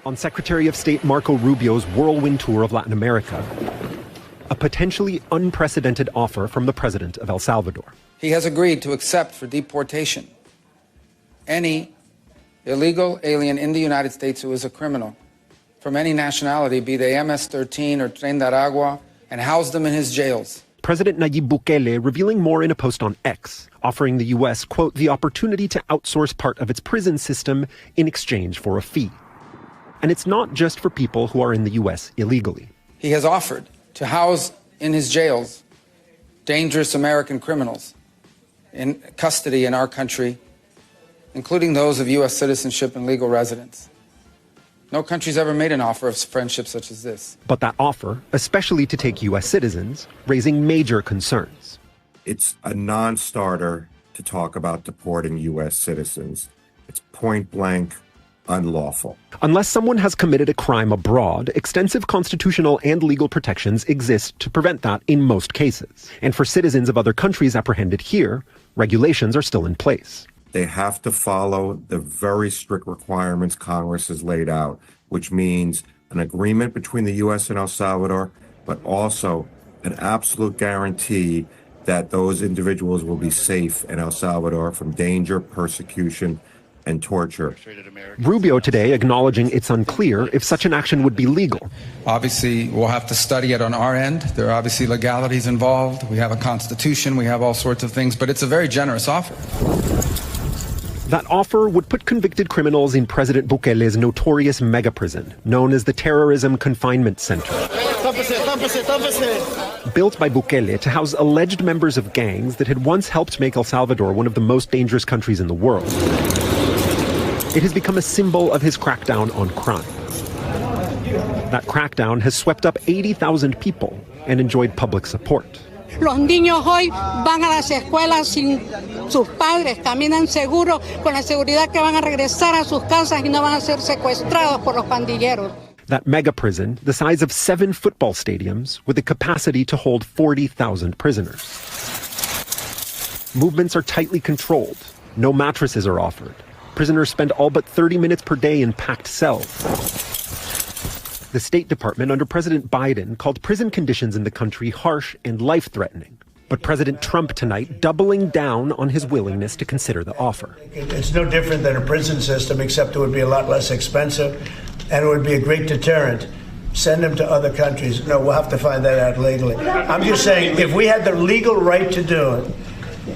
on Secretary of State Marco Rubio's whirlwind tour of Latin America, a potentially unprecedented offer from the president of El Salvador. He has agreed to accept for deportation any illegal alien in the United States who is a criminal from any nationality, be they MS-13 or Tren de Aragua, and house them in his jails. President Nayib Bukele revealing more in a post on X, offering the U.S., quote, the opportunity to outsource part of its prison system in exchange for a fee. And it's not just for people who are in the U.S. illegally. He has offered to house in his jails dangerous American criminals in custody in our country, including those of U.S. citizenship and legal residence. No country's ever made an offer of friendship such as this. But that offer, especially to take U.S. citizens, raising major concerns. It's a non-starter to talk about deporting U.S. citizens. It's point blank unlawful. Unless someone has committed a crime abroad, extensive constitutional and legal protections exist to prevent that in most cases. And for citizens of other countries apprehended here, regulations are still in place. They have to follow the very strict requirements Congress has laid out, which means an agreement between the U.S. and El Salvador, but also an absolute guarantee that those individuals will be safe in El Salvador from danger, persecution, and torture. Rubio today acknowledging it's unclear if such an action would be legal. Obviously, we'll have to study it on our end. There are obviously legalities involved. We have a constitution. We have all sorts of things, but it's a very generous offer. That offer would put convicted criminals in President Bukele's notorious mega prison, known as the Terrorism Confinement Center. Built by Bukele to house alleged members of gangs that had once helped make El Salvador one of the most dangerous countries in the world. It has become a symbol of his crackdown on crime. That crackdown has swept up 80,000 people and enjoyed public support. Los niños hoy van a las escuelas sin sus padres, caminan seguros con la seguridad que van a regresar a sus casas y no van a ser secuestrados por los pandilleros. That mega prison, the size of 7 football stadiums, with the capacity to hold 40,000 prisoners. Movements are tightly controlled. No mattresses are offered. Prisoners spend all but 30 minutes per day in packed cells. The State Department under President Biden called prison conditions in the country harsh and life-threatening. But President Trump tonight doubling down on his willingness to consider the offer. It's no different than a prison system, except it would be a lot less expensive, and it would be a great deterrent. Send them to other countries. No, we'll have to find that out legally. I'm just saying, if we had the legal right to do it,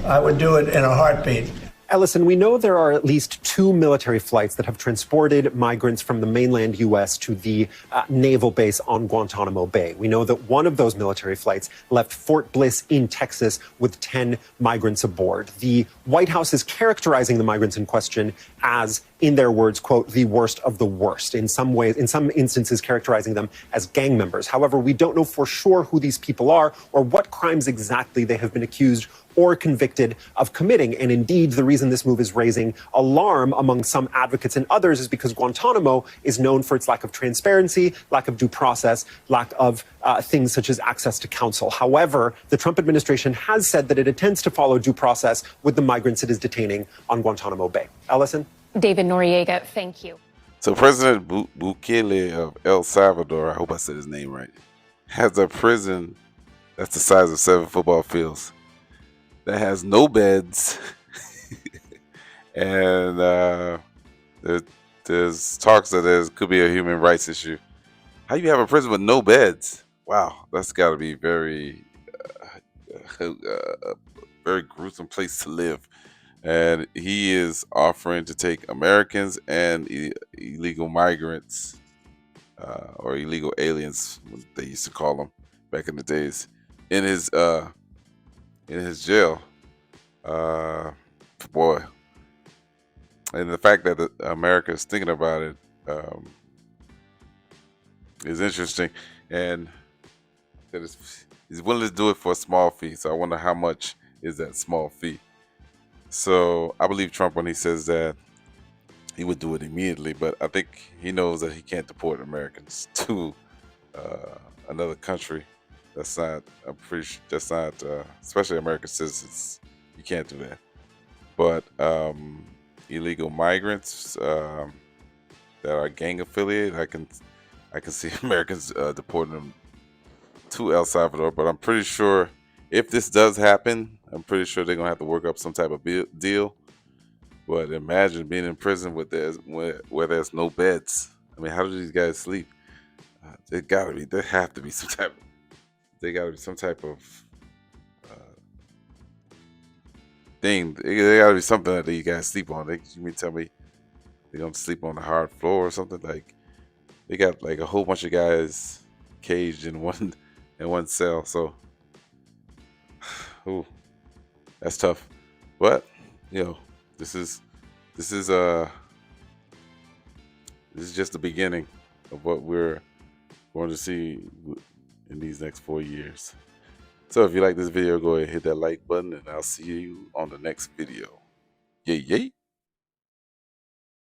I would do it in a heartbeat. Ellison, we know there are at least 2 military flights that have transported migrants from the mainland U.S. to the naval base on Guantanamo Bay. We know that one of those military flights left Fort Bliss in Texas with 10 migrants aboard. The White House is characterizing the migrants in question as, in their words, quote, the worst of the worst, in some ways, in some instances characterizing them as gang members. However, we don't know for sure who these people are or what crimes exactly they have been accused or convicted of committing. And indeed, the reason this move is raising alarm among some advocates and others is because Guantanamo is known for its lack of transparency, lack of due process, lack of things such as access to counsel. However, the Trump administration has said that it intends to follow due process with the migrants it is detaining on Guantanamo Bay. Ellison? David Noriega, thank you. So President Bukele of El Salvador, I hope I said his name right, has a prison that's the size of 7 football fields that has no beds. And there's talks that there could be a human rights issue. How you have a prison with no beds? Wow, that's got to be very gruesome place to live. And he is offering to take Americans and illegal migrants, or illegal aliens, what they used to call them back in the days, in his jail. Boy. And the fact that America is thinking about it is interesting. And that he's willing to do it for a small fee. So I wonder how much is that small fee. So I believe Trump when he says that he would do it immediately. But I think he knows that he can't deport Americans to another country. That's not, I'm pretty sure, that's not, especially American citizens. You can't do that. But illegal migrants, that are gang affiliated, I can see Americans deporting them to El Salvador. But I'm pretty sure if this does happen, I'm pretty sure they're gonna have to work up some type of deal. But imagine being in prison where there's no beds. I mean, how do these guys sleep? There have to be some type. They gotta be some type of thing. There gotta be something that you guys sleep on. You mean tell me they're gonna sleep on the hard floor or something? Like they got like a whole bunch of guys caged in one cell. So, ooh, that's tough. But this is just the beginning of what we're going to see in these next 4 years. So if you like this video, go ahead and hit that like button, and I'll see you on the next video. Yay, yay.